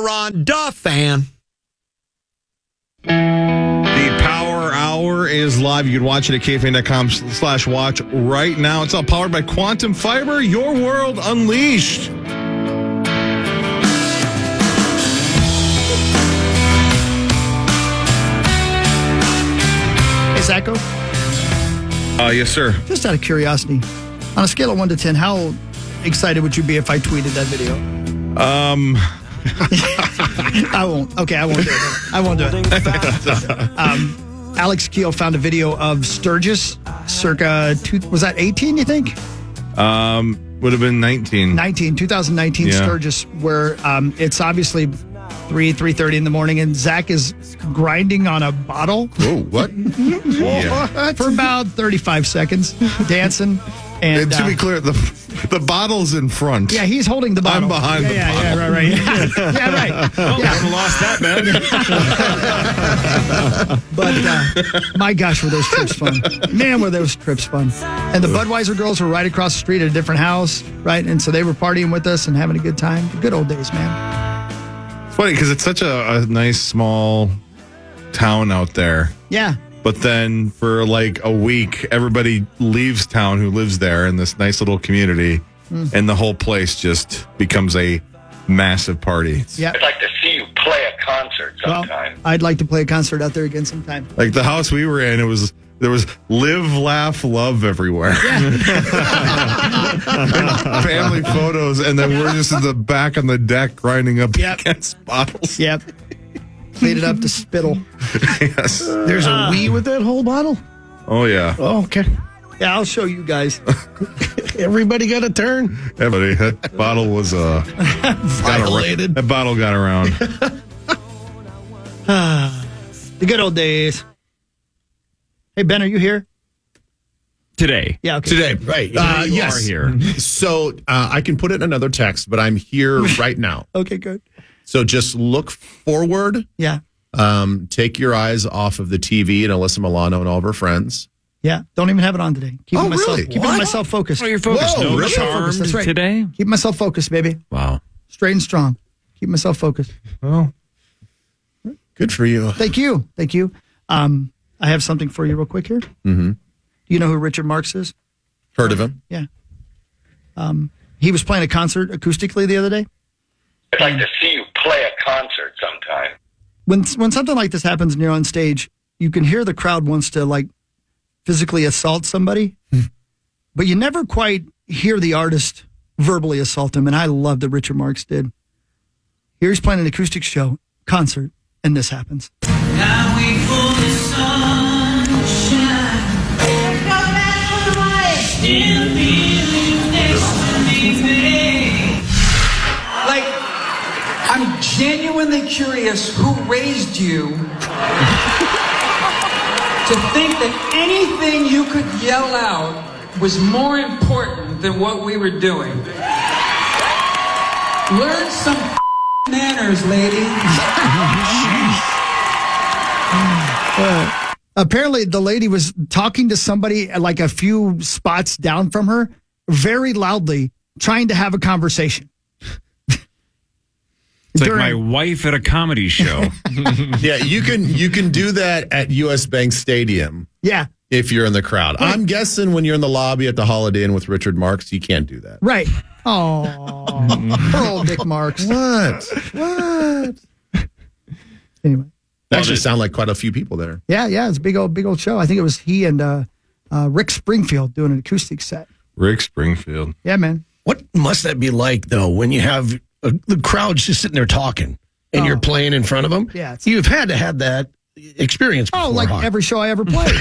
here on KFAN. The Power Hour is live. You can watch it at KFAN.com/watch right now. It's all powered by Quantum Fiber, your world unleashed. Hey, Zacho? Yes, sir. Just out of curiosity, on a scale of 1 to 10, how excited would you be if I tweeted that video? I won't. Okay, I won't do it. I won't do it. Alex Keogh found a video of Sturgis circa, was that 18, you think? Would have been 2019 Yeah. Sturgis, where it's obviously 3:30 in the morning, and Zach is grinding on a bottle. Oh, what? Yeah. For about 35 seconds, dancing. And to be clear, the bottle's in front. Yeah, he's holding the bottle. I'm behind the bottle. Yeah, right. Yeah, right. Well, we haven't lost that, man. But my gosh, were those trips fun. Man, were those trips fun. And the Budweiser girls were right across the street at a different house, right? And so they were partying with us and having a good time. The good old days, man. It's funny because it's such a nice, small town out there. Yeah. But then for like a week, everybody leaves town who lives there in this nice little community, and the whole place just becomes a massive party. Yeah. I'd like to see you play a concert sometime. Well, I'd like to play a concert out there again sometime. Like the house we were in, there was live, laugh, love everywhere. Family photos, and then we're just in the back on the deck grinding up against bottles. Yep. Cleaned it up to spittle. Yes. There's a Wii with that whole bottle? Oh, yeah. Oh, okay. Yeah, I'll show you guys. Everybody got a turn? Everybody, that bottle was Violated. That bottle got around. The good old days. Hey, Ben, are you here? Today. Yeah, okay. Today, right. You Yes. are here. So I can put it in another text, but I'm here right now. Okay, good. So just look forward. Yeah. Take your eyes off of the TV and Alyssa Milano and all of her friends. Yeah. Don't even have it on today. Oh, really? Keeping What? myself focused. Oh, you're focused. Whoa, No really? Charmed That's right. today? Keep myself focused, baby. Wow. Straight and strong. Keep myself focused. Well, Good for you. Thank you. Thank you. I have something for you real quick here. Mm-hmm. Do you know who Richard Marx is? Heard of him? Yeah. He was playing a concert acoustically the other day. I'd like to see you play a concert sometime. When something like this happens and you're on stage, you can hear the crowd wants to like physically assault somebody, but you never quite hear the artist verbally assault him. And I love that Richard Marx did. Here he's playing an acoustic concert, and this happens. I wait for the sunshine. Still feeling next to me, babe. Like, I'm genuinely curious who raised you to think that anything you could yell out was more important than what we were doing. Learn some manners, lady. Apparently, the lady was talking to somebody like a few spots down from her very loudly, trying to have a conversation. It's like my wife at a comedy show. Yeah, you can do that at US Bank Stadium. Yeah. If you're in the crowd. I'm guessing when you're in the lobby at the Holiday Inn with Richard Marx, you can't do that. Right. Oh, poor old Dick Marks. What? Anyway. Actually sound like quite a few people there. Yeah, it's a big old show. I think it was he and Rick Springfield doing an acoustic set. Rick Springfield. Yeah, man. What must that be like, though, when you have the crowd's just sitting there talking and you're playing in front of them? Yeah. You've had to have that experience before. Oh, like every show I ever played.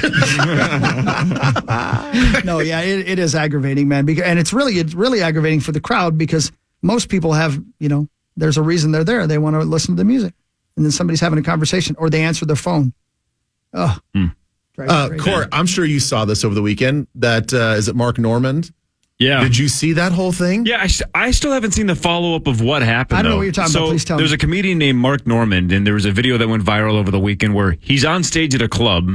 No, yeah, it is aggravating, man. And it's really aggravating for the crowd because most people have, there's a reason they're there. They want to listen to the music. And then somebody's having a conversation or they answer their phone. Oh. Cory, I'm sure you saw this over the weekend. That is it Mark Normand? Yeah. Did you see that whole thing? Yeah, I still haven't seen the follow-up of what happened, I don't know though. what you're talking about. Please tell me. There's a comedian named Mark Normand, and there was a video that went viral over the weekend where he's on stage at a club.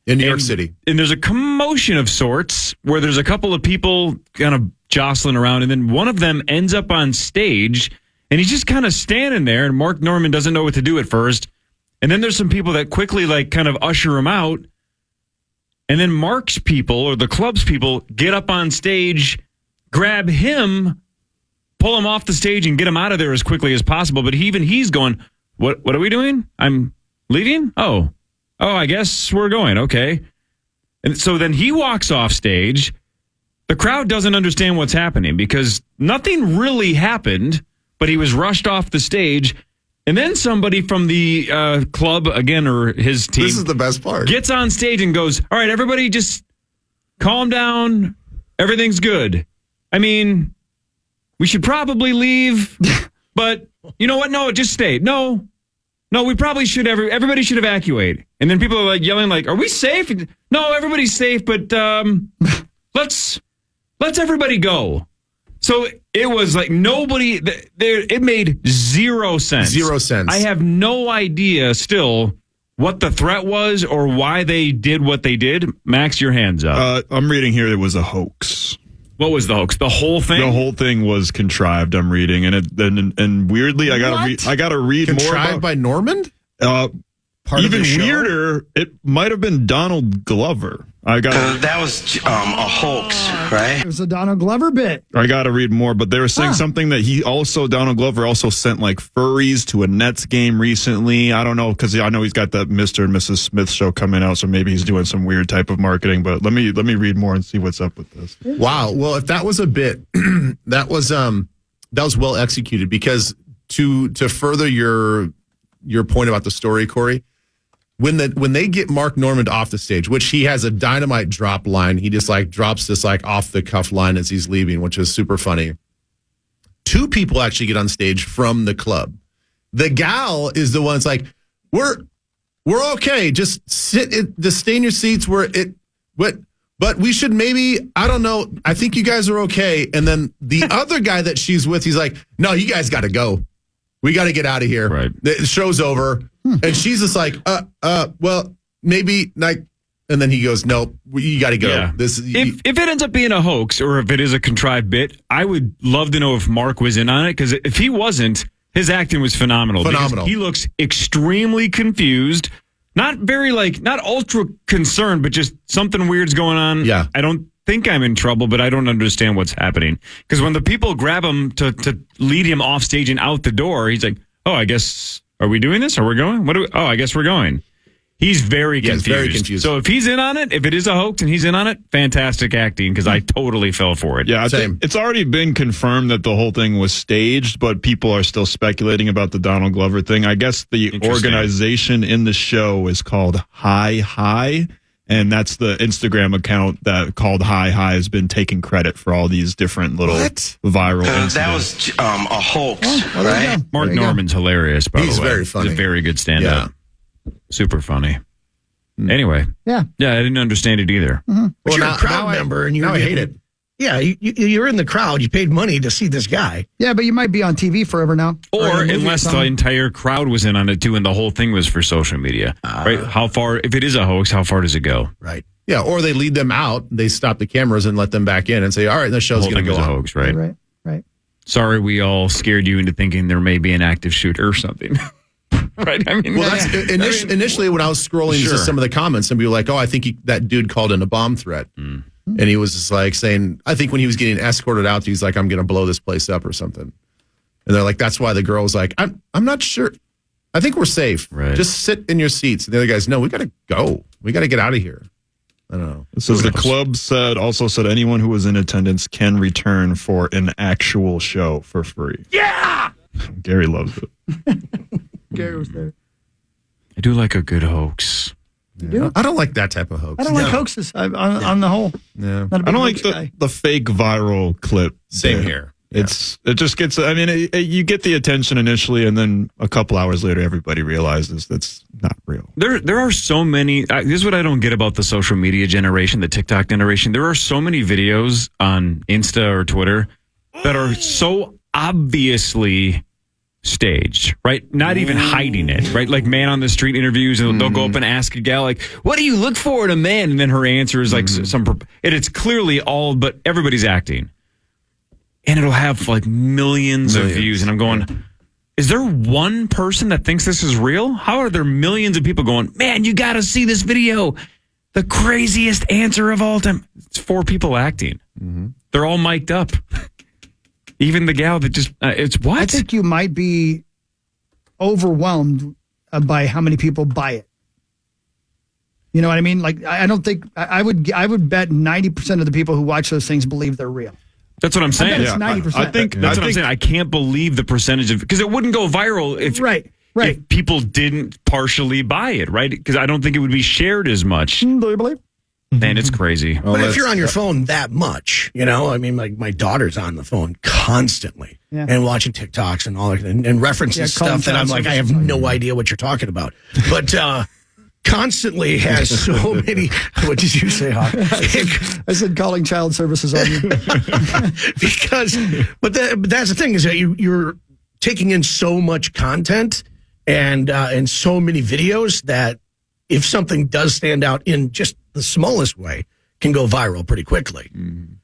In New York City. And there's a commotion of sorts where there's a couple of people kind of jostling around, and then one of them ends up on stage, And he's just kind of standing there, and Mark Norman doesn't know what to do at first. And then there's some people that quickly kind of usher him out. And then Mark's people, or the club's people, get up on stage, grab him, pull him off the stage, and get him out of there as quickly as possible. But he's going, what are we doing? I'm leaving? Oh, I guess we're going. Okay. And so then he walks off stage. The crowd doesn't understand what's happening because nothing really happened, but he was rushed off the stage. And then somebody from the club, again, or his team. This is the best part. Gets on stage and goes, all right, everybody just calm down. Everything's good. I mean, we should probably leave, but you know what? No, just stay. No, we probably should. Everybody should evacuate. And then people are yelling, are we safe? No, everybody's safe, but let's everybody go. So it was nobody there. It made zero sense. 0 cents. I have no idea still what the threat was or why they did what they did. Max, your hands up. I'm reading here it was a hoax. What was the hoax? The whole thing? The whole thing was contrived. I'm reading, and weirdly, I gotta read more. Contrived by Norman? Even weirder, it might have been Donald Glover. That was a hoax, right? It was a Donald Glover bit. I got to read more, but they were saying something that Donald Glover also sent furries to a Nets game recently. I don't know, because I know he's got that Mr. and Mrs. Smith show coming out, so maybe he's doing some weird type of marketing, but let me read more and see what's up with this. Wow. Well, if that was a bit, that was well executed, because to further your point about the story, Corey, when they get Mark Norman off the stage, which he has a dynamite drop line, he just drops this off the cuff line as he's leaving, which is super funny. 2 people actually get on stage from the club. The gal is the one that's we're okay, just just stay in your seats. But we should maybe, I don't know, I think you guys are okay. And then the other guy that she's with, he's like, no, you guys got to go. We got to get out of here. Right. The show's over. And she's just well, maybe and then he goes, no, you got to go. Yeah. If it ends up being a hoax or if it is a contrived bit, I would love to know if Mark was in on it, because if he wasn't, his acting was phenomenal. He looks extremely confused, not very not ultra concerned, but just something weird's going on. Yeah. I don't think I'm in trouble, but I don't understand what's happening. Because when the people grab him to lead him off stage and out the door, he's like, oh, I guess, are we doing this? Are we going? I guess we're going. He's very confused. Very confused. So if he's in on it, if it is a hoax and he's in on it, fantastic acting, because I totally fell for it. Yeah, it's already been confirmed that the whole thing was staged, but people are still speculating about the Donald Glover thing. I guess the organization in the show is called Hi Hi, and that's the Instagram account that called Hi Hi has been taking credit for all these different little viral incidents. That was a hoax, right? Mark Norman's hilarious, by the way. He's very funny. He's a very good stand-up. Yeah. Super funny. Anyway. Yeah, I didn't understand it either. Mm-hmm. But you're a crowd member, and I hate it. Yeah, you're in the crowd. You paid money to see this guy. Yeah, but you might be on TV forever now. Or unless the entire crowd was in on it too, and the whole thing was for social media. Right? How far, if it is a hoax, how far does it go? Right. Yeah, or they lead them out, they stop the cameras and let them back in and say, all right, the show's going to go on. A hoax, right? Right. Sorry, we all scared you into thinking there may be an active shooter or something. Right? I mean, well, that's initially when I was scrolling to some of the comments, somebody was like, oh, I think that dude called in a bomb threat. And he was just saying, I think when he was getting escorted out, he's like, I'm going to blow this place up or something. And they're like, that's why the girl was like, I'm not sure. I think we're safe. Right. Just sit in your seats. And the other guy's, no, we got to go. We got to get out of here. I don't know. So the club also said anyone who was in attendance can return for an actual show for free. Yeah! Gary loves it. Gary was there. I do like a good hoax. You do? I don't like that type of hoax. I don't like hoaxes on the whole. Yeah. Not a big I don't like hoax the fake viral clip. Same here. It just gets, you get the attention initially, and then a couple hours later, everybody realizes that's not real. There are so many, this is what I don't get about the social media generation, the TikTok generation. There are so many videos on Insta or Twitter that are so obviously staged, right? Not even hiding it, right? Like man on the street interviews, and they'll go up and ask a gal, like, what do you look for in a man? And then her answer is like it's clearly all, but everybody's acting. and it'll have like millions of views. And I'm going, is there one person that thinks this is real? How are there millions of people going, man, you got to see this video? The craziest answer of all time. It's 4 people acting. Mm-hmm. They're all mic'd up. Even the gal that just, it's what? I think you might be overwhelmed by how many people buy it. You know what I mean? Like, I don't think, I would bet 90% of the people who watch those things believe they're real. That's what I'm saying. I bet it's 90%. I think that's what I'm saying. I can't believe the percentage of, because it wouldn't go viral if if people didn't partially buy it, right? Because I don't think it would be shared as much. Do you believe? Man, it's crazy. But if you're on your phone that much, you know, I mean, like my daughter's on the phone constantly and watching TikToks and all that and referencing stuff that I'm like, I have no idea what you're talking about. But constantly has so many. What did you say, Hawk? I said calling child services on you. But that's the thing is that you're taking in so much content and so many videos that if something does stand out in just the smallest way, can go viral pretty quickly.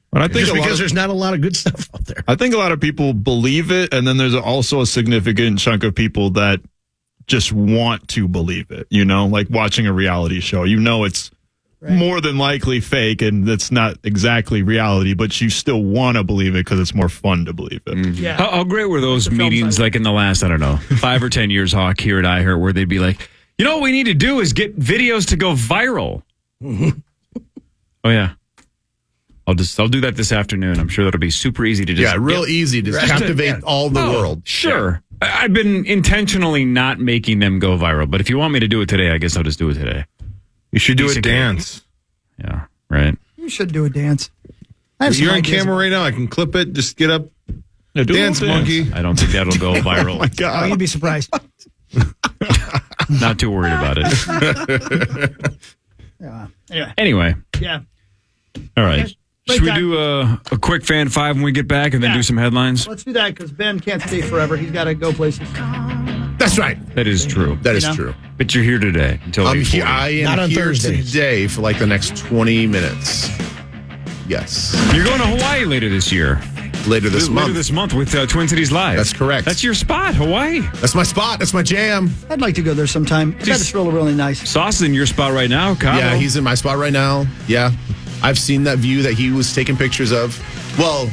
But I think just because there's not a lot of good stuff out there. I think a lot of people believe it, and then there's also a significant chunk of people that just want to believe it, you know, like watching a reality show. You know it's more than likely fake, and it's not exactly reality, but you still want to believe it because it's more fun to believe it. Yeah. How great were those meetings like in the last, I don't know, 5 or 10 years, Hawk, here at iHeart, where they'd be like, you know what we need to do is get videos to go viral. Mm-hmm. Oh, yeah. I'll do that this afternoon. I'm sure that'll be super easy to just... Yeah, real easy to captivate all the world. Sure. Yeah. I've been intentionally not making them go viral, but if you want me to do it today, I guess I'll just do it today. You should do a dance. Yeah, right. You should do a dance. You're on camera right now. I can clip it. Just get up. Dance, monkey. I don't think that'll go viral. Oh, my God. Oh, you'd be surprised. Not too worried about it. Anyway. Yeah. All right. Should we do a quick Fan 5 when we get back and then do some headlines? Let's do that because Ben can't stay forever. He's got to go places. That's right. That is true. That is true. But you're here today until I'm 8:40. here. I am Not on here Thursdays. today for like the next 20 minutes. Yes. You're going to Hawaii later this year. Later this month with Twin Cities Live. That's correct. That's your spot, Hawaii. That's my spot. That's my jam. I'd like to go there sometime. That's really, really nice. Sauce is in your spot right now, Cabo. Yeah, he's in my spot right now. Yeah. I've seen that view that he was taking pictures of. Well,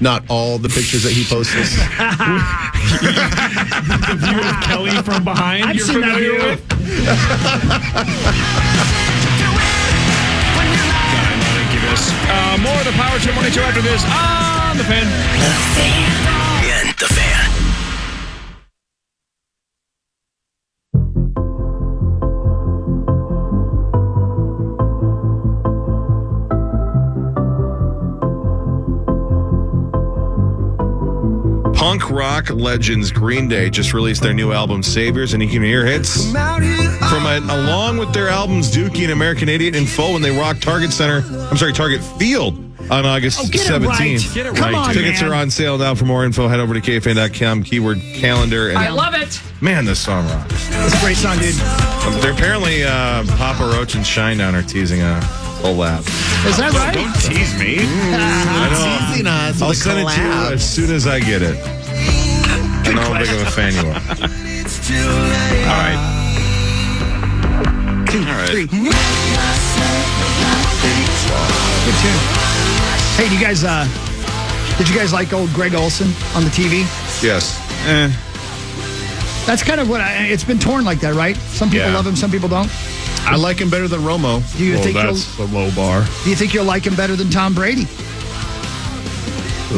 not all the pictures that he posted. The view of Kelly from behind. I've seen that view. More of the Power Trip Morning Show after this on The Fan. In The Fan. Punk rock legends Green Day just released their new album Saviors, and you can hear hits from it along with their albums Dookie and American Idiot in full when they rock Target Field on August 17th. Get it Come right. on, Tickets are on sale now. For more info, head over to KFAN.com, keyword calendar. And I love it. man, this song rocks. It's a great song, dude. They're apparently Papa Roach and Shinedown are teasing a collab. Is that right? Don't tease me. Teasing us. I'll send it to you as soon as I get it. I know how big of a fan you are. All right. 2, All right. 3. Good tune. Hey, did you guys like old Greg Olson on the TV? Yes. That's kind of what it's been torn like that, right? Some people Yeah. love him, some people don't. I like him better than Romo. Do you think that's a low bar. Do you think you'll like him better than Tom Brady?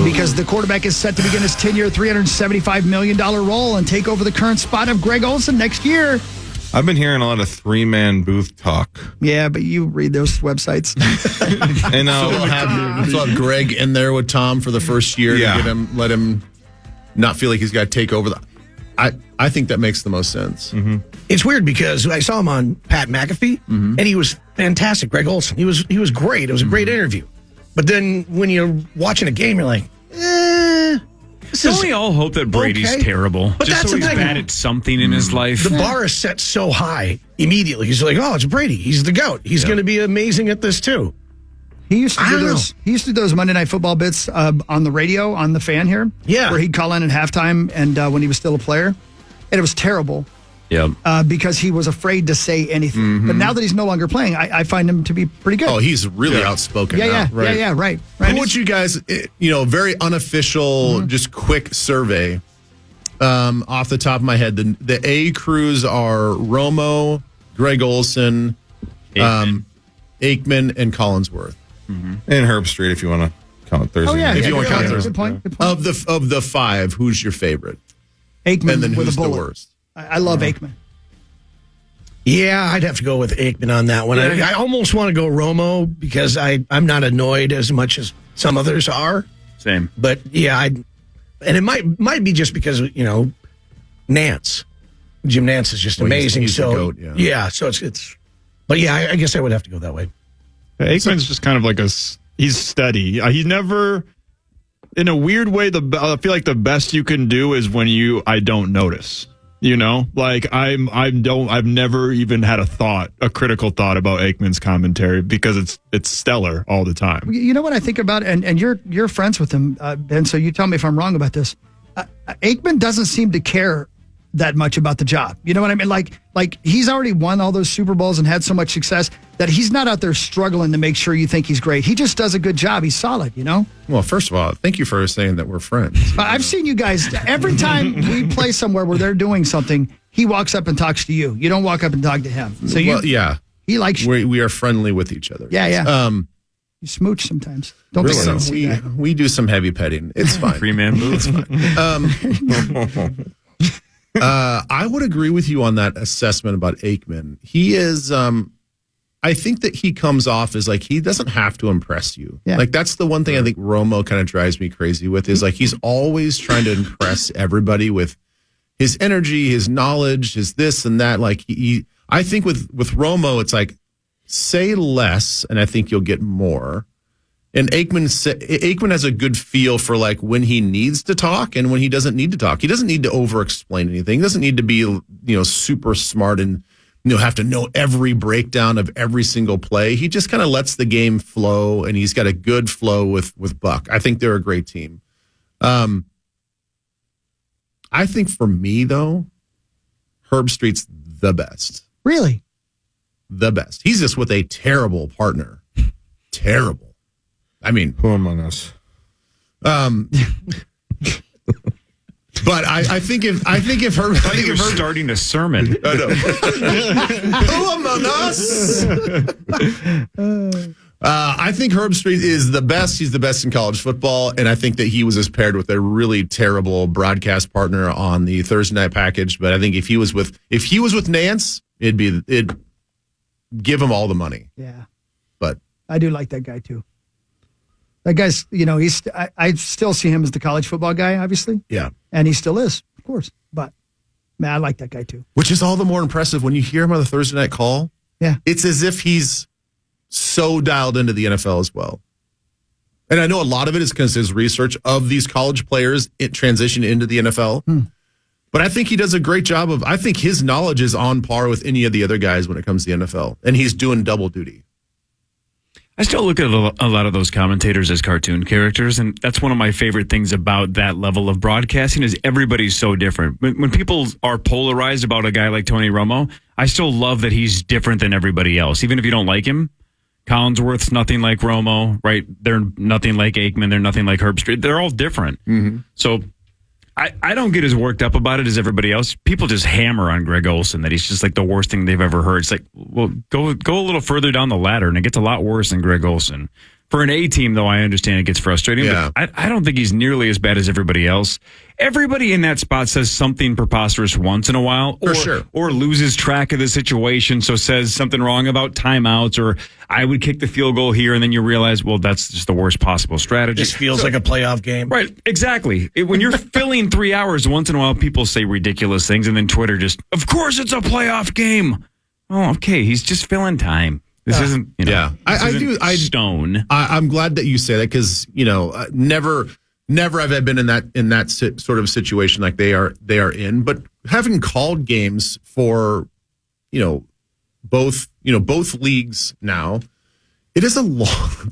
Because the quarterback is set to begin his 10-year, $375 million role and take over the current spot of Greg Olson next year. I've been hearing a lot of three-man booth talk. Yeah, but you read those websites. And So we'll have Greg in there with Tom for the first year to let him not feel like he's got to take over. I think that makes the most sense. Mm-hmm. It's weird because I saw him on Pat McAfee, and he was fantastic. Greg Olson, he was great. It was a great interview. But then when you're watching a game, you're like, Don't we all hope that Brady's terrible? But just that's so the he's thing. bad at something in his life. The bar is set so high immediately. He's like, oh, it's Brady. He's the GOAT. He's going to be amazing at this too. He used to do those Monday Night Football bits on the radio, on the Fan here. Yeah. Where he'd call in at halftime and when he was still a player. And it was terrible. Yeah. Because he was afraid to say anything. Mm-hmm. But now that he's no longer playing, I find him to be pretty good. Oh, he's really outspoken now. Right. Who would you guys, very unofficial, just quick survey off the top of my head. The A crews are Romo, Greg Olson, Aikman, and Collinsworth. Mm-hmm. And Herb Street, if you want to count Thursday. Oh, yeah. If you want to count Thursday. Good point. Of the five, who's your favorite? Aikman and then with who's a bullet. the worst? I love Aikman. Yeah, I'd have to go with Aikman on that one. I almost want to go Romo because I'm not annoyed as much as some others are. Same. But yeah, and it might be just because, Nance. Jim Nance is just amazing. He's the goat, yeah, so it's but yeah, I guess I would have to go that way. Aikman's just kind of like he's steady. He never, in a weird way, I feel like the best you can do is when I don't notice. Like I've never even had a critical thought about Aikman's commentary because it's stellar all the time. You know what I think about, and you're friends with him, Ben. So you tell me if I'm wrong about this. Aikman doesn't seem to care that much about the job. You know what I mean? Like he's already won all those Super Bowls and had so much success that he's not out there struggling to make sure you think he's great. He just does a good job. He's solid, Well, first of all, thank you for saying that we're friends. I've seen you guys, every time we play somewhere where they're doing something, he walks up and talks to you. You don't walk up and talk to him. So he likes you. We are friendly with each other. Yeah. You smooch sometimes. Don't really? We do some heavy petting. It's fine. 3-man move. It's fine. I would agree with you on that assessment about Aikman. He is, I think that he comes off as like he doesn't have to impress you. Yeah. Like that's the one thing I think Romo kind of drives me crazy with is like he's always trying to impress everybody with his energy, his knowledge, his this and that. Like I think with Romo, it's like say less, and I think you'll get more. And Aikman has a good feel for like when he needs to talk and when he doesn't need to talk. He doesn't need to over-explain anything. He doesn't need to be, super smart and, have to know every breakdown of every single play. He just kind of lets the game flow, and he's got a good flow with Buck. I think they're a great team. I think for me, though, Herb Street's the best. Really? The best. He's just with a terrible partner. Terrible. I mean, who among us? But I think if Herb, I think you're starting a sermon. I know. Who among us? I think Herb Street is the best. He's the best in college football, and I think that he was just paired with a really terrible broadcast partner on the Thursday night package. But I think if he was with Nance, it'd give him all the money. Yeah, but I do like that guy too. That guy's, I still see him as the college football guy, obviously. Yeah. And he still is, of course. But, man, I like that guy too. Which is all the more impressive when you hear him on the Thursday night call. Yeah. It's as if he's so dialed into the NFL as well. And I know a lot of it is because his research of these college players transition into the NFL. But I think he does a great job I think his knowledge is on par with any of the other guys when it comes to the NFL. And he's doing double duty. I still look at a lot of those commentators as cartoon characters, and that's one of my favorite things about that level of broadcasting is everybody's so different. When people are polarized about a guy like Tony Romo, I still love that he's different than everybody else, even if you don't like him. Collinsworth's nothing like Romo, right? They're nothing like Aikman. They're nothing like Herb Street. They're all different. Mm-hmm. So I don't get as worked up about it as everybody else. People just hammer on Greg Olson that he's just like the worst thing they've ever heard. It's like, well, go a little further down the ladder, and it gets a lot worse than Greg Olson. For an A team, though, I understand it gets frustrating. Yeah. But I don't think he's nearly as bad as everybody else. Everybody in that spot says something preposterous once in a while, or loses track of the situation, so says something wrong about timeouts, or I would kick the field goal here, and then you realize, well, that's just the worst possible strategy. This feels like a playoff game. Right, exactly. When you're filling 3 hours, once in a while, people say ridiculous things, and then Twitter just, of course it's a playoff game. Oh, okay, he's just filling time. This isn't, Stone. I'm glad that you say that because never have I been in that sort of situation like they are in. But having called games for both leagues now, it's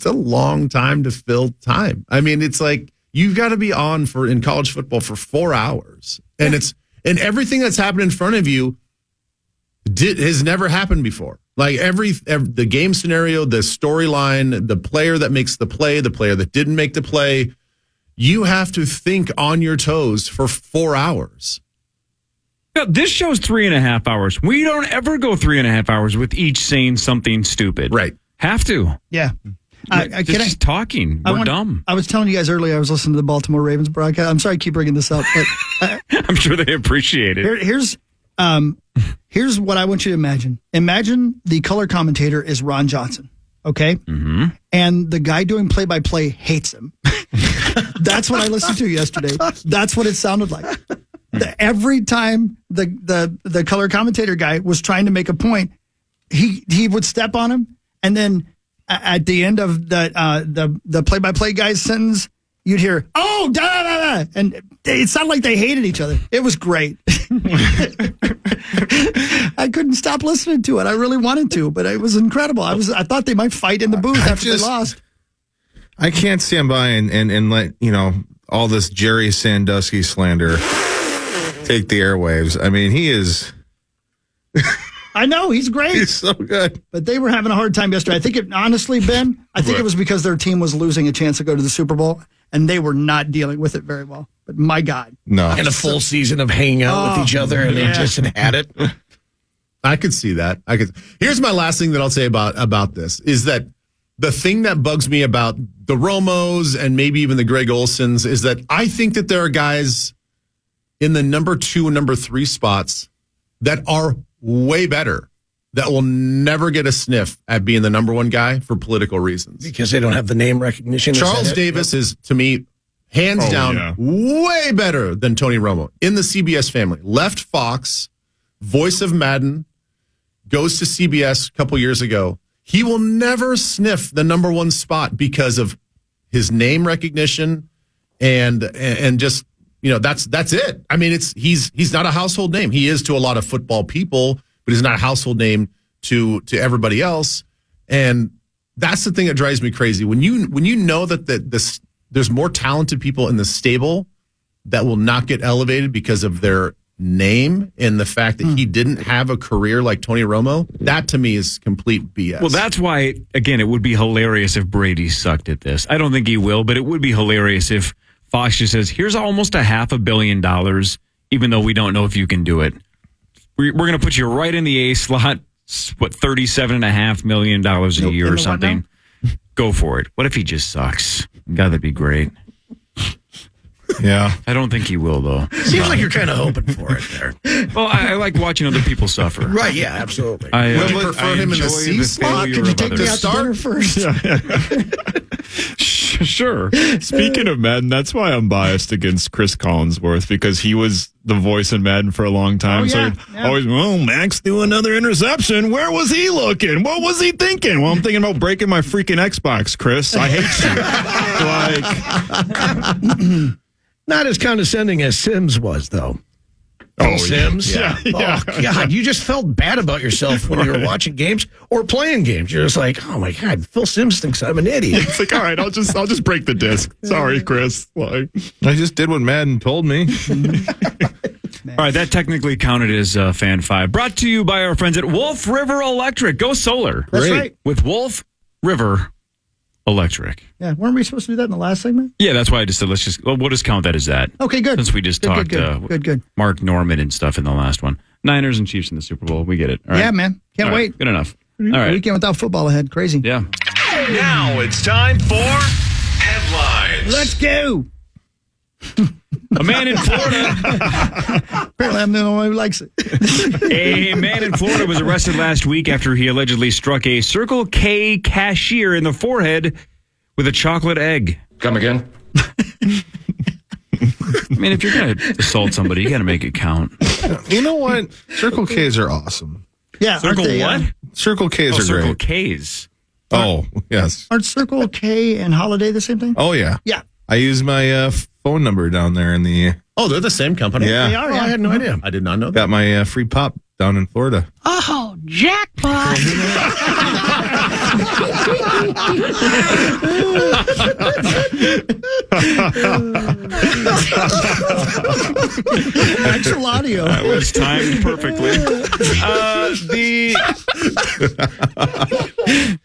a long time to fill time. I mean, it's like you've got to be on in college football for 4 hours, and and everything that's happened in front of you has never happened before. Like the game scenario, the storyline, the player that makes the play, the player that didn't make the play, you have to think on your toes for 4 hours. No, this show's 3.5 hours. We don't ever go 3.5 hours with each saying something stupid. Right. Have to. Yeah. Just talking. We're dumb. I was telling you guys earlier, I was listening to the Baltimore Ravens broadcast. I'm sorry I keep bringing this up, but I'm sure they appreciate it. Here's what I want you to imagine. Imagine the color commentator is Ron Johnson, okay? Mm-hmm. And the guy doing play-by-play hates him. That's what I listened to yesterday. That's what it sounded like. Every time the color commentator guy was trying to make a point, he would step on him, and then at the end of the play-by-play guy's sentence, you'd hear, "Oh, da da da," and it sounded like they hated each other. It was great. I couldn't stop listening to it. I really wanted to, but it was incredible. I thought they might fight in the booth after they lost. I can't stand by and let all this Jerry Sandusky slander take the airwaves. I mean, he is. I know, he's great. He's so good. But they were having a hard time yesterday. I think it was because their team was losing a chance to go to the Super Bowl, and they were not dealing with it very well. But my God. No. And a full season of hanging out with each other, and they just had it. I could see that. Here's my last thing that I'll say about this, is that the thing that bugs me about the Romos and maybe even the Greg Olsons is that I think that there are guys in the number 2 and number 3 spots that are way better, that will never get a sniff at being the number 1 guy for political reasons. Because they don't have the name recognition. Charles Davis is, to me, hands down, way better than Tony Romo. In the CBS family. Left Fox, voice of Madden, goes to CBS a couple years ago. He will never sniff the number 1 spot because of his name recognition and just, that's it. I mean, he's not a household name. He is to a lot of football people, but he's not a household name to everybody else. And that's the thing that drives me crazy. When you know that there's more talented people in the stable that will not get elevated because of their name and the fact that he didn't have a career like Tony Romo, that to me is complete BS. Well, that's why, again, it would be hilarious if Brady sucked at this. I don't think he will, but it would be hilarious if Fox just says, here's almost $500 million, even though we don't know if you can do it. We're going to put you right in the A slot, $37.5 million a year or something. Go for it. What if he just sucks? God, that'd be great. Yeah. I don't think he will, though. Seems like you're kind of hoping for it there. Well, I like watching other people suffer. Right, yeah, absolutely. Would you prefer him in the C slot? Could you take me out to dinner first? Sure. Speaking of Madden, that's why I'm biased against Chris Collinsworth, because he was the voice in Madden for a long time. Always, Max threw another interception. Where was he looking? What was he thinking? Well, I'm thinking about breaking my freaking Xbox, Chris. I hate you. Not as condescending as Sims was, though. Sims? Yeah. Oh, God, you just felt bad about yourself when you were watching games or playing games. You're just like, oh, my God, Phil Sims thinks I'm an idiot. It's like, all right, I'll just break the disc. Sorry, Chris. Like, I just did what Madden told me. All right, that technically counted as Fan 5. Brought to you by our friends at Wolf River Electric. Go solar. That's right. With Wolf River Electric. Yeah, weren't we supposed to do that in the last segment? Yeah, that's why I just said we'll just count that as that. Okay, good. Since we just talked good. Mark Norman and stuff in the last one. Niners and Chiefs in the Super Bowl. We get it. All right? Yeah, man. Can't wait. Good enough. All right. Weekend without football ahead. Crazy. Yeah. Now it's time for headlines. Let's go. A man in Florida. Apparently, I'm the only one who likes it. A man in Florida was arrested last week after he allegedly struck a Circle K cashier in the forehead with a chocolate egg. Come again? I mean, if you're going to assault somebody, you got to make it count. You know what? Circle Ks are awesome. Yeah. Circle what? Circle Ks are Circle great. Ks. Oh, yes. Aren't Circle K and Holiday the same thing? Oh, yeah. Yeah. I use my phone number down there in the... Oh, they're the same company? Yeah. They are. Oh, I had no idea. I did not know that. Got my free pop down in Florida. Oh, jackpot. Actual audio. That was timed perfectly.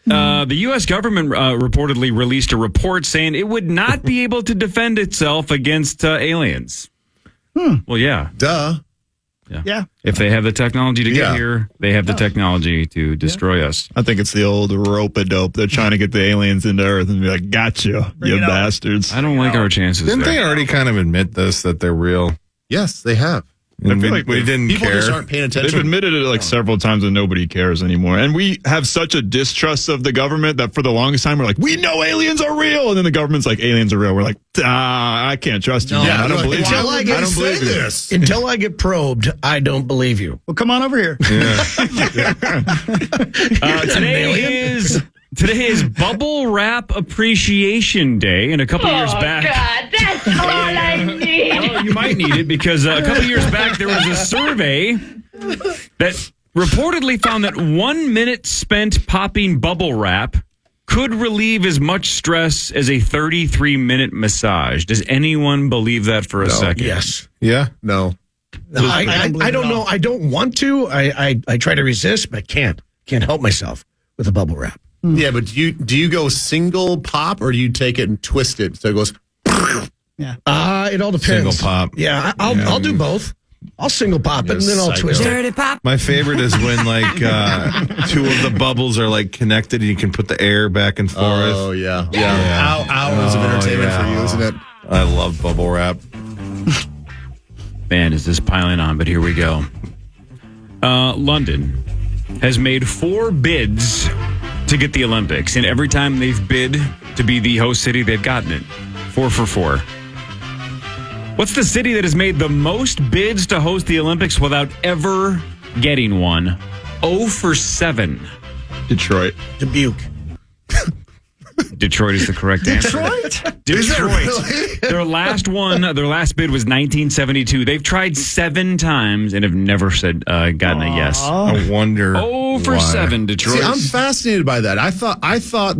The U.S. government reportedly released a report saying it would not be able to defend itself against aliens. Well, yeah. Duh. Yeah. If they have the technology to get here, they have the technology to destroy us. I think it's the old rope-a-dope. They're trying to get the aliens into Earth and be like, gotcha, you bastards. I don't like our chances. Didn't there. they already kind of admit this, that they're real? Yes, they have. And feel like we didn't People care. just aren't paying They've attention. admitted it like several times and nobody cares anymore. And we have such a distrust of the government that for the longest time we're like, we know aliens are real. And then the government's like, aliens are real. We're like, I can't trust you. No, I don't believe you. until I don't believe you. Until I get probed, I don't believe you. Well, come on over here. Today is Bubble Wrap Appreciation Day, and a couple years back. God, that's all I need. Well, you might need it because a couple years back there was a survey that reportedly found that 1 minute spent popping bubble wrap could relieve as much stress as a 33-minute massage. Does anyone believe that for a second? Yes. Yeah? No. No, I don't know. I don't want to. I try to resist, but can't help myself with a bubble wrap. Yeah, but do you go single pop or do you take it and twist it so it goes? It all depends. Single pop. Yeah, I'll do both. I'll single pop it and then I'll twist it. Dirty pop. My favorite is when like two of the bubbles are like connected and you can put the air back and forth. Oh yeah. Hours of entertainment for you, isn't it? I love bubble wrap. Man, is this piling on, but here we go. London has made 4 bids to get the Olympics, and every time they've bid to be the host city, they've gotten it. 4 for 4. What's the city that has made the most bids to host the Olympics without ever getting one? 0 for 7. Detroit. Dubuque. Detroit is the correct answer. Detroit. Their last bid was 1972. They've tried 7 times and have never gotten a yes. I wonder. 0 for why. 7, Detroit. See, I'm fascinated by that. I thought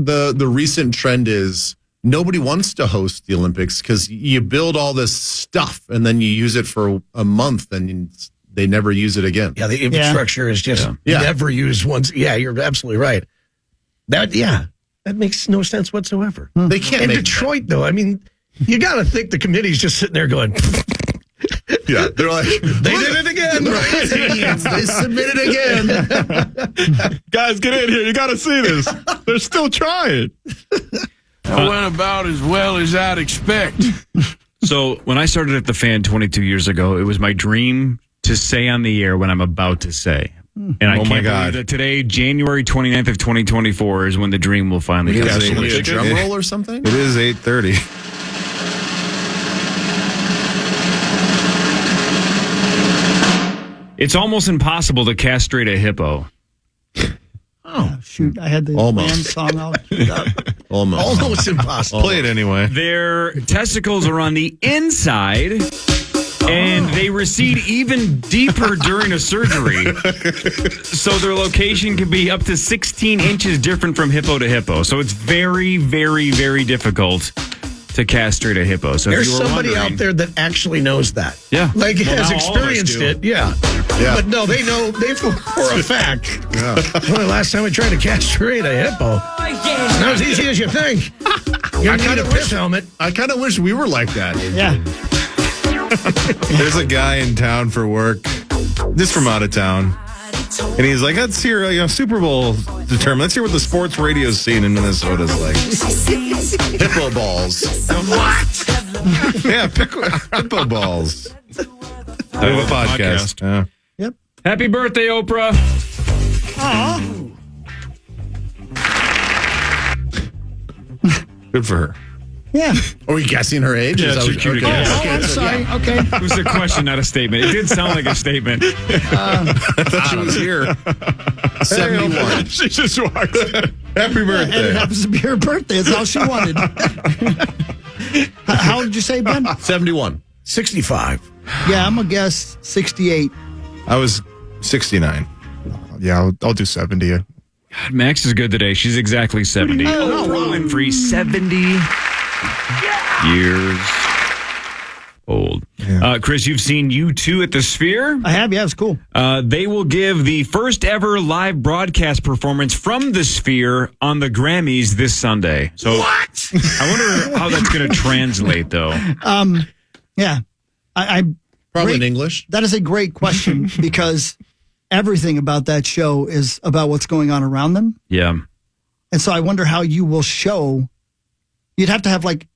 the recent trend is nobody wants to host the Olympics because you build all this stuff and then you use it for a month and they never use it again. Yeah, the infrastructure is just never used once. Yeah, you're absolutely right. That makes no sense whatsoever. They can't In make Detroit, though, I mean, you got to think the committee's just sitting there going, yeah, they're like, they did it again. They submitted again. Guys, get in here. You got to see this. They're still trying. That went about as well as I'd expect. So when I started at the Fan 22 years ago, it was my dream to say on the air when I'm about to say. And I can't believe that today, January 29th of 2024, is when the dream will finally come. A drum roll or something? It is 8:30. It's almost impossible to castrate a hippo. Oh, shoot. I had the Almost. band song all queued up. Almost impossible. Play it anyway. Their testicles are on the inside, and they recede even deeper during a surgery. So their location can be up to 16 inches different from hippo to hippo. So it's very, very, very difficult to castrate a hippo. So There's if you were somebody wondering, out there that actually knows that. Yeah. Like, Well, has now all of us experienced do. it. Yeah. But no, they know, for a fact. Yeah. Well, the last time I tried to castrate a hippo, it's not as easy as you think. You need a piss helmet. I kind of wish we were like that. Yeah. There's a guy in town for work, just from out of town. And he's like, let's hear, Super Bowl determined. Let's hear what the sports radio scene in Minnesota is like. Hippo balls. What? Yeah, hippo balls. I have a podcast. Yeah. Yep. happy birthday, Oprah. Good for her. Yeah. Are we guessing her age? Yeah, Is that it's your what- cue to guess. Oh, I'm sorry. Okay. It was a question, not a statement. It did sound like a statement. I thought she was here. 71. She just walked in. Happy And it birthday. happens to be her birthday. It's all she wanted. How old did you say, Ben? 71. 65. Yeah, I'm going to guess 68. I was 69. Yeah, I'll do 70. God, Max is good today. She's exactly 70. Oprah Winfrey, 70 years old. Yeah. Chris, you've seen U2 at the Sphere. I have. Yeah, it's cool. They will give the first ever live broadcast performance from the Sphere on the Grammys this Sunday. So what? I wonder how that's going to translate, though. Yeah. I Probably in English. That is a great question because everything about that show is about what's going on around them. Yeah. And so I wonder how you will show. You'd have to have like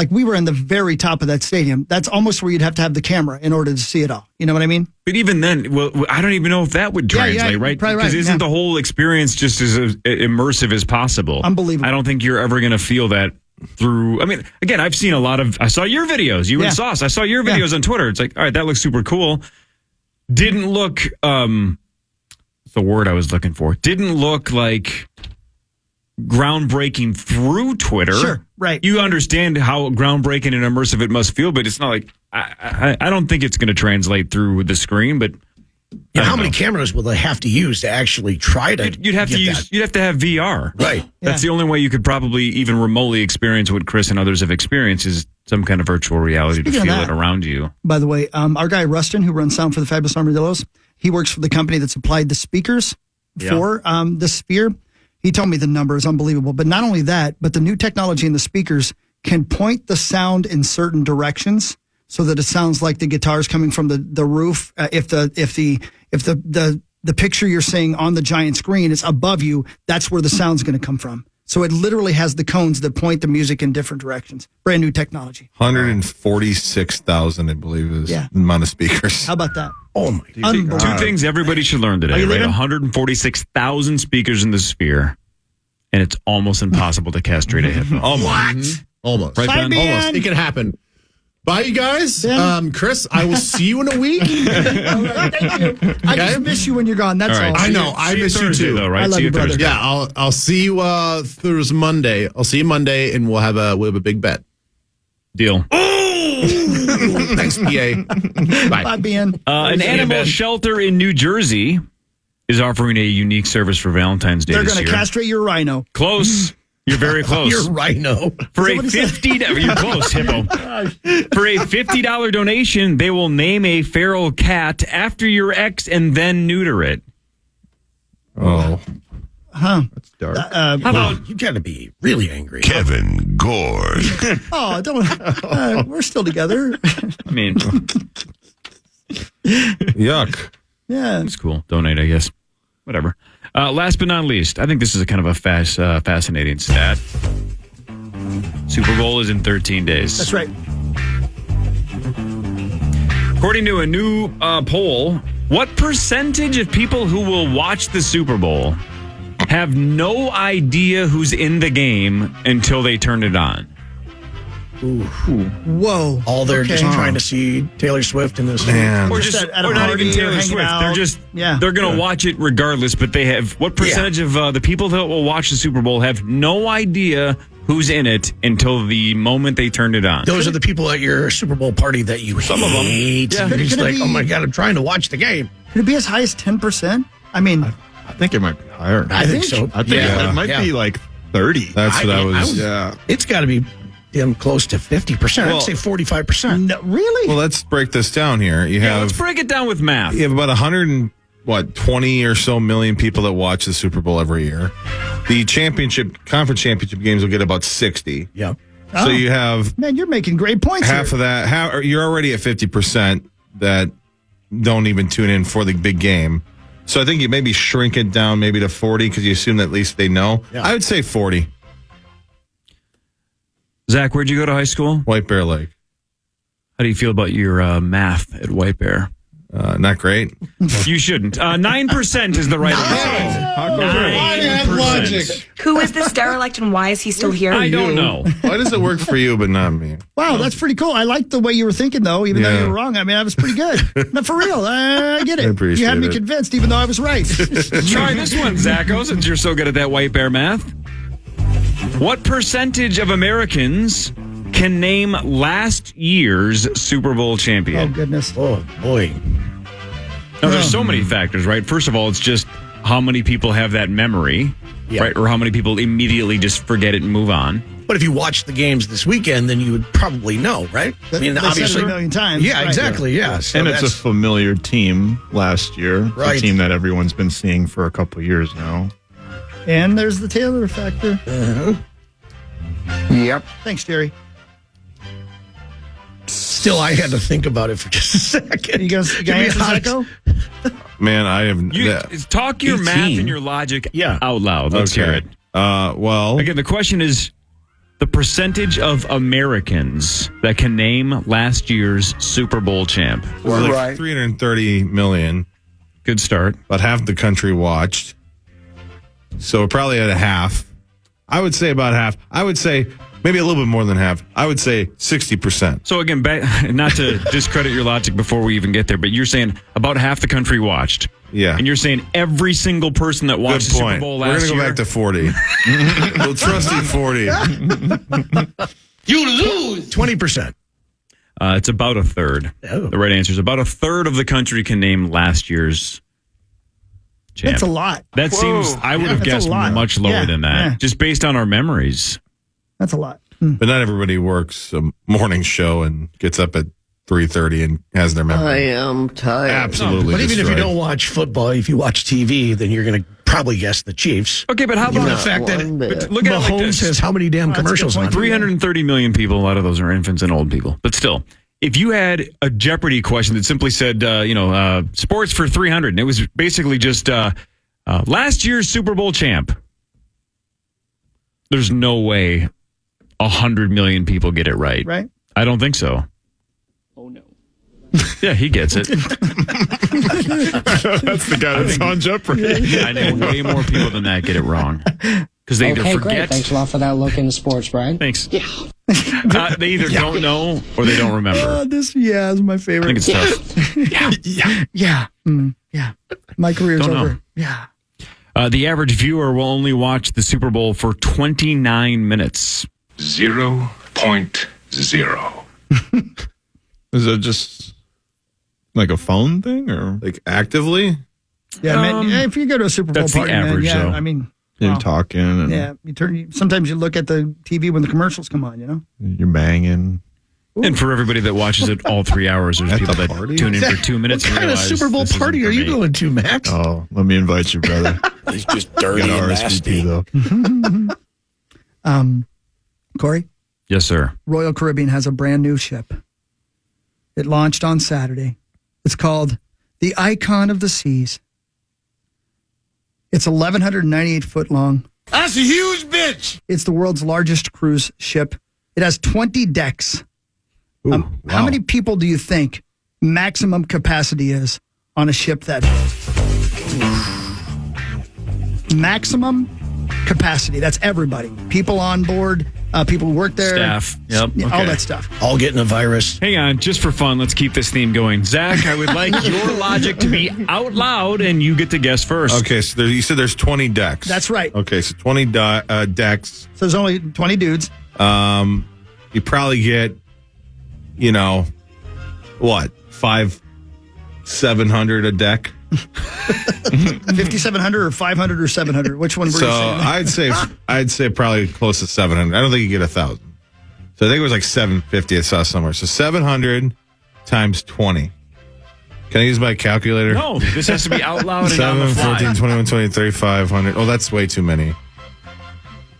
we were in the very top of that stadium. That's almost where you'd have to have the camera in order to see it all. You know what I mean? But even then, well, I don't even know if that would translate, right? Because isn't the whole experience just as immersive as possible? Unbelievable. I don't think you're ever going to feel that through. I mean, again, I've seen I saw your videos. You and Sauce. I saw your videos on Twitter. It's like, all right, that looks super cool. Didn't look, the word I was looking for, didn't look like groundbreaking through Twitter. Sure, right. You understand how groundbreaking and immersive it must feel, but it's not like, I don't think it's going to translate through the screen, but how many cameras will they have to use to actually try to You'd have to have VR. Right. That's the only way you could probably even remotely experience what Chris and others have experienced is some kind of virtual reality to feel it around you. By the way, our guy Rustin, who runs sound for the Fabulous Armadillos, he works for the company that supplied the speakers for the Sphere. He told me the number is unbelievable. But not only that, but the new technology in the speakers can point the sound in certain directions so that it sounds like the guitar's coming from the roof. If the picture you're seeing on the giant screen is above you, that's where the sound's going to come from. So it literally has the cones that point the music in different directions. Brand new technology. 146,000, I believe, is the amount of speakers. How about that? Oh, my God. Two things everybody should learn today, right? 146,000 speakers in the Sphere, and it's almost impossible to castrate a hippo. Almost. Almost. Right, Ben? Almost. It can happen. Bye, you guys. Chris, I will see you in a week. Thank you. I just miss you when you're gone. That's all. I know. I miss you too. Though, right? I love you, brother. Yeah, I'll see you Thursday, Monday. I'll see you Monday, and we'll have a big bet. Deal. Thanks, PA. Bye. Bye, Ben. An animal shelter in New Jersey is offering a unique service for Valentine's Day They're this going to year. castrate your rhino. Close. You're very close. You're rhino. For a $50, you're close, Hippo. For a $50 donation, they will name a feral cat after your ex and then neuter it. Oh. Huh. That's dark. How about you got to be really angry? Kevin Gord. Oh, don't. We're still together. I mean, Yuck. Yeah. it's cool. Donate, I guess. Whatever. Last but not least, I think this is a kind of a fascinating stat. Super Bowl is in 13 days. That's right. According to a new poll, what percentage of people who will watch the Super Bowl have no idea who's in the game until they turn it on? Whoa. All they're just trying to see Taylor Swift in this. Man. Or Just just, at a or not party even or Taylor hanging Swift. out. They're just, Yeah. they're going to watch it regardless, but they have, what percentage of the people that will watch the Super Bowl have no idea who's in it until the moment they turn it on? Those are the people at your Super Bowl party that you Some of them. hate. Yeah. You're just Could it like, be- oh my God, I'm trying to watch the game. Could it be as high as 10%? I mean, I think it might be higher. I think so. I think it might be like 30. That's what I was. Yeah. It's got to be damn close to 50%. Well- I'd say 45%. no, really? Well, let's break this down here. You Yeah, let's have break it down with math. you have about 20 or so million people that watch the Super Bowl every year. The conference championship games will get about 60. Yeah. So you have Man, you're making great points half here. of that. You're already at 50% that don't even tune in for the big game. So I think you maybe shrink it down maybe to 40 because you assume that at least they know. Yeah. I would say 40. Zach, where'd you go to high school? White Bear Lake. How do you feel about your math at White Bear? Not great. You shouldn't. 9% is the right answer. 9%. Who is this derelict and why is he still here? I don't know. Why does it work for you but not me? Wow, that's pretty cool. I like the way you were thinking, though, even though you were wrong. I mean, that was pretty good. No, for real. I get it. I appreciate you had me it. convinced, even though I was right. Try this one, Zacho, since you're so good at that White Bear math. What percentage of Americans can name last year's Super Bowl Oh, champion? goodness. Oh, boy. Now, there's so many factors, right? First of all, it's just how many people have that memory, right? Or how many people immediately just forget it and move on. But if you watched the games this weekend, then you would probably know, right? I mean, obviously, a million times. Yeah, right? exactly. Yeah, so and it's a familiar team last year. Right. It's a team that everyone's been seeing for a couple of years now. And there's the Taylor factor. Yep. Thanks, Jerry. Still, I had to think about it for just a second. You guys go? Man, I have... Talk your 18. math and your logic out loud. Let's hear it. Well... Again, the question is the percentage of Americans that can name last year's Super Bowl champ. We're like 330 million. Good start. About half the country watched. So we're probably at a half. I would say about half. I would say maybe a little bit more than half. I would say 60%. So again, not to discredit your logic before we even get there, but you're saying about half the country watched. Yeah. And you're saying every single person that watched the Super Bowl last year. We're going to go back to 40. The trusty 40. You lose 20%. It's about a third. Oh. The right answer is about a third of the country can name last year's champ. That's a lot. That seems, I would have guessed much lower than that, just based on our memories. That's a lot. But not everybody works a morning show and gets up at 3:30 and has their memory. I am tired. Absolutely. But even if you don't watch football, if you watch TV, then you're going to probably guess the Chiefs. Okay, but how about the fact that look at it like Mahomes this. has how many damn commercials on? 330 million people. A lot of those are infants and old people. But still, if you had a Jeopardy question that simply said, sports for 300, and it was basically just last year's Super Bowl champ, there's no way 100 million people get it right. Right? I don't think so. Oh, no. Yeah, he gets it. That's the guy that's on Jeopardy. I know way more people than that get it wrong. Because they either Great. forget. Thanks a lot for that look into sports, Brian. Thanks. Yeah. They either don't know or they don't remember. This is my favorite. I think it's tough. Yeah. My career's Don't know. over. Yeah. The average viewer will only watch the Super Bowl for 29 minutes. 0.0. Is it just like a phone thing or like actively? Yeah, man. If you go to a Super Bowl that's the party, average, man, though. I mean, you're talking and sometimes you look at the TV when the commercials come on, you know? you're banging? And for everybody that watches it all 3 hours, there's people that tune in for 2 minutes. What and kind of realize Super Bowl this isn't party for are you me. going to, Max? Oh, let me invite you, brother. He's just dirty Got and RSVP nasty. though. Corey, Yes, sir. Royal Caribbean has a brand new ship. It launched on Saturday. It's called the Icon of the Seas. It's 1,198 foot long. That's a huge bitch. It's the world's largest cruise ship. It has 20 decks. How many people do you think maximum capacity is on a ship that big? Maximum capacity. That's everybody. People on board, people who work there. Staff. Yep. All Okay. that stuff. All getting a virus. Hang on, just for fun, let's keep this theme going. Zach, I would like your logic to be out loud, and you get to guess first. Okay, so you said there's 20 decks. That's right. Okay, so 20 decks. So there's only 20 dudes. You probably get, what, 700 a deck? 5,700 or 500 or 700? Which one were So you saying? I'd say probably close to 700. I don't think you get 1,000. So I think it was like 750 I saw somewhere. So 700 times 20. Can I use my calculator? No, this has to be out loud and on the 7, fly. 14, 21, 23, 500. Oh, that's way too many.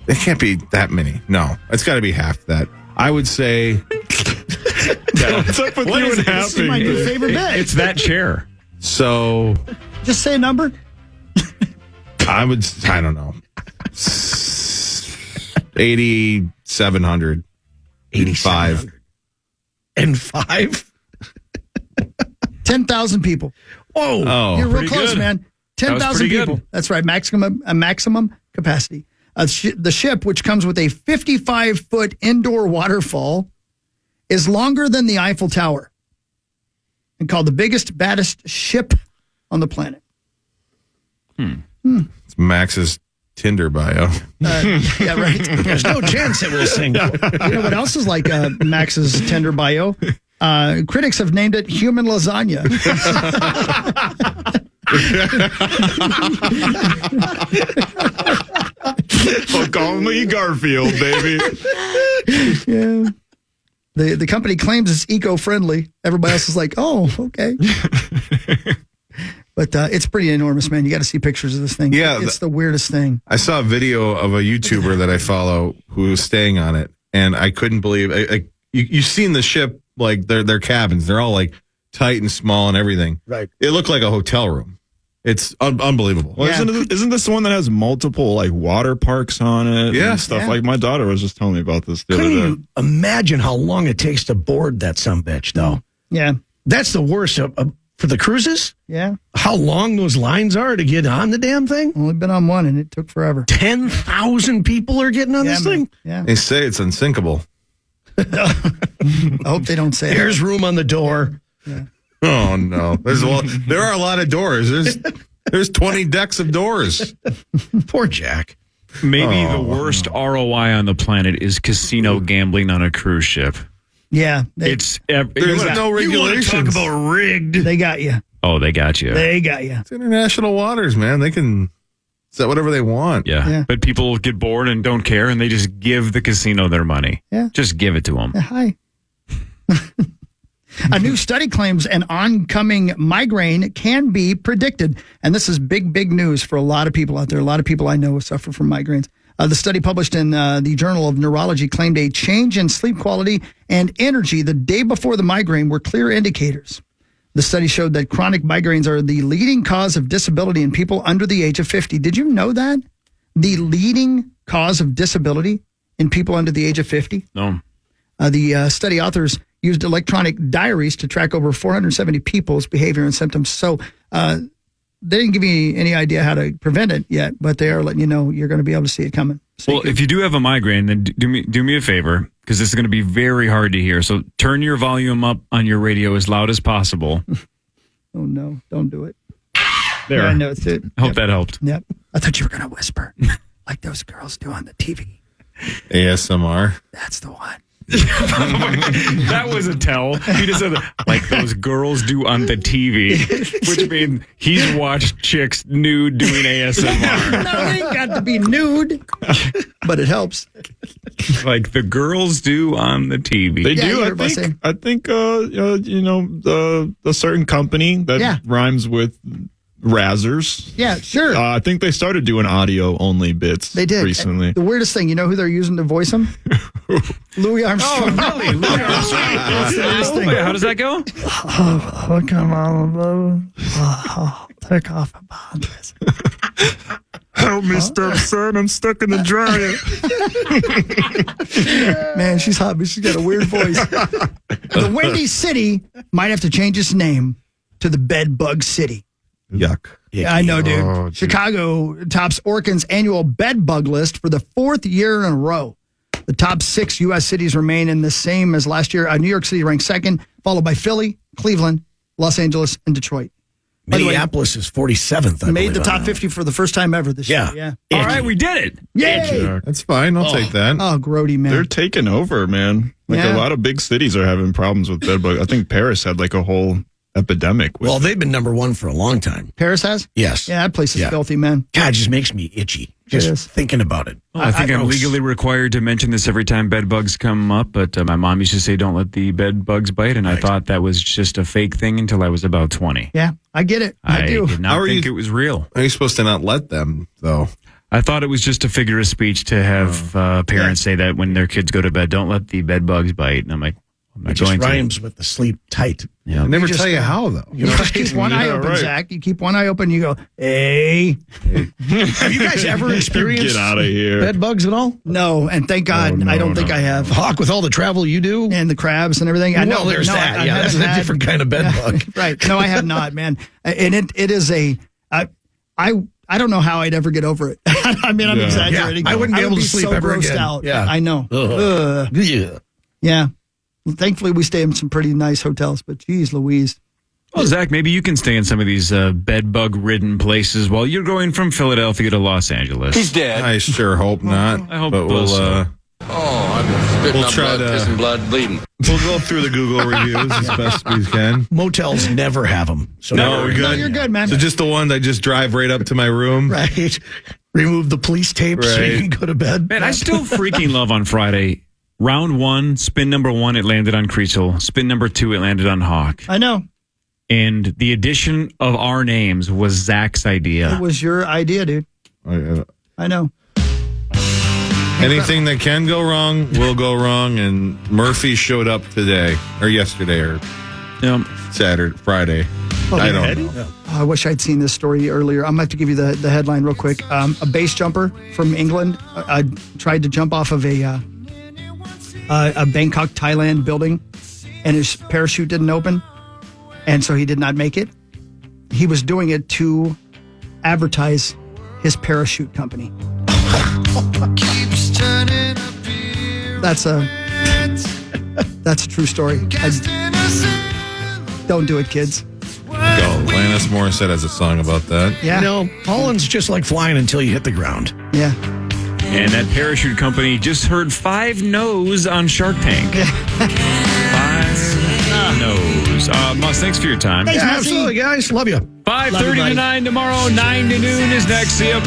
It can't be that many. No, it's got to be half that. I would say. What's up with What you is and it? This is my new happy? favorite bit. It's that chair. So Just say a number. I don't know. 8,700. 85. And 5? 10,000 people. Whoa. Oh, You're real pretty close, good. man. That was 10,000 pretty people. good. That's right. Maximum capacity. The ship, which comes with a 55-foot indoor waterfall, is longer than the Eiffel Tower and called the biggest, baddest ship on the planet. it's Max's Tinder bio. Yeah, right. There's no chance it will sing. You know what else is like Max's tender bio? Critics have named it human lasagna. Well, call me Garfield, baby. Yeah. The company claims it's eco-friendly. Everybody else is like, oh, okay. But it's pretty enormous, man. You got to see pictures of this thing. Yeah, it's the weirdest thing. I saw a video of a YouTuber that I follow who was staying on it, and I couldn't believe you've seen the ship, like their cabins. They're all like tight and small and everything. Right. It looked like a hotel room. It's unbelievable. Well, isn't this the one that has multiple like water parks on it? Yeah, and stuff. yeah. Like my daughter was just telling me about this the other Couldn't day. you imagine how long it takes to board that sumbitch, though? Yeah. That's the worst. For the cruises, Yeah. how long those lines are to get on the damn thing? Only been on one, and it took forever. 10,000 people are getting on Yeah, this man. thing? Yeah. They say it's unsinkable. I hope they don't say There's room on the door. Oh no! There are a lot of doors. There's 20 decks of doors. Poor Jack. Maybe the worst ROI on the planet is casino gambling on a cruise ship. Yeah. There's no regulations. You want to talk about rigged? They got you. Oh, they got you. They got you. It's international waters, man. They can set whatever they want. Yeah. But people get bored and don't care, and they just give the casino their money. Yeah. Just give it to them. Hi. A new study claims an oncoming migraine can be predicted. And this is big news for a lot of people out there. A lot of people I know suffer from migraines. The study published in the Journal of Neurology claimed a change in sleep quality and energy the day before the migraine were clear indicators. The study showed that chronic migraines are the leading cause of disability in people under the age of 50. Did you know that? The leading cause of disability in people under the age of 50? No. The study authors used electronic diaries to track over 470 people's behavior and symptoms. So they didn't give me any idea how to prevent it yet, but they are letting you know you're going to be able to see it coming. So Well, if you do have a migraine, then do me a favor, because this is going to be very hard to hear. So turn your volume up on your radio as loud as possible. Oh, no, don't do it. There. Yeah, I know it's it. I hope that helped. Yep. I thought you were going to whisper like those girls do on the TV. ASMR. That's the one. That was a tell. He just said, like those girls do on the TV, which means he's watched chicks nude doing ASMR. No, it ain't got to be nude, but it helps. Like the girls do on the TV. They Yeah, do. you heard what I I think. The certain company that rhymes with Razzers. Yeah, sure. I think they started doing audio only bits. They did recently. The weirdest thing, you know who they're using to voice them? Louis Armstrong. Oh, really? Louis Armstrong. That's the weirdest thing. Wait, how does that go? Oh, come on, take off about this. Help me, stepson. I'm stuck in the dryer. Man, she's hot, but she's got a weird voice. The Windy City might have to change its name to the Bed Bug City. Yuck. Yeah, I know, dude. Oh, geez. Chicago tops Orkin's annual bed bug list for the fourth year in a row. The top 6 U.S. cities remain in the same as last year. New York City ranked second, followed by Philly, Cleveland, Los Angeles, and Detroit. By the way, Minneapolis is 47th. I made the believe, top on that. 50 for the first time ever this year. Yeah. Yeah. All right, we did it. Yay! That's fine. I'll take that. Oh, grody, man. They're taking over, man. Like Yeah. a lot of big cities are having problems with bed bugs. I think Paris had like a whole epidemic with Well, they've been number one for a long time. Paris has? Yes. Yeah, that place is Yeah. filthy, man. God, it just makes me itchy just is. thinking about it. I think I'm legally required to mention this every time bed bugs come up, but my mom used to say, don't let the bed bugs bite, and I thought that was just a fake thing until I was about 20. Yeah, I get it. I do. did not think it was real. Are you supposed to not let them, though? I thought it was just a figure of speech to have parents say that when their kids go to bed, don't let the bed bugs bite. And I'm like, I'm not It just going to. rhymes with the sleep tight. Yeah. I never just- tell you how, though. You just keep one eye open, right. Zach. You keep one eye open, you go, hey. Have you guys ever experienced Get out of here. bed bugs at all? No, and thank God, no, I don't think I have. Hawk, with all the travel you do? And the crabs and everything. I know. Well, there's no, that. I Yeah, that's haven't a different kind of bed bug. Right. No, I have not, man. And it is I don't know how I'd ever get over it. I mean, I'm Yeah. exaggerating. Yeah, I wouldn't be able to sleep so ever grossed again. out. Yeah. I know. Ugh. Yeah. Yeah. Well, thankfully, we stay in some pretty nice hotels, but geez Louise. Well, Zach, maybe you can stay in some of these bed bug ridden places while you're going from Philadelphia to Los Angeles. He's dead. I sure hope not. I hope but we'll. so. Oh, I'm We'll try to blood, bleeding. We'll go through the Google reviews as best we can. Motels never have them. So No, we're good. No, you're good, man. So just the ones I just drive right up to my room. Right. Remove the police tape so you can go to bed. Man, I still freaking love on Friday. Round 1, spin number 1, it landed on Creasel. Spin number 2, it landed on Hawk. I know. And the addition of our names was Zach's idea. It was your idea, dude. I know. Anything that can go wrong will go wrong, and Murphy showed up today, or yesterday, or Saturday, Friday. I don't know. I wish I'd seen this story earlier. I'm going to have to give you the headline real quick. A base jumper from England tried to jump off of a Bangkok, Thailand building, and his parachute didn't open, and so he did not make it. He was doing it to advertise his parachute company. That's a true story. Don't do it, kids. Go. Alanis Morissette has a song about that. Yeah. Holland's just like flying until you hit the ground. Yeah. And that parachute company just heard 5 no's on Shark Tank. 5 no's. Mus, thanks for your time. Thanks, Absolutely, guys. Love you. 5:30 to 9 tomorrow. 9 to noon is next. See ya.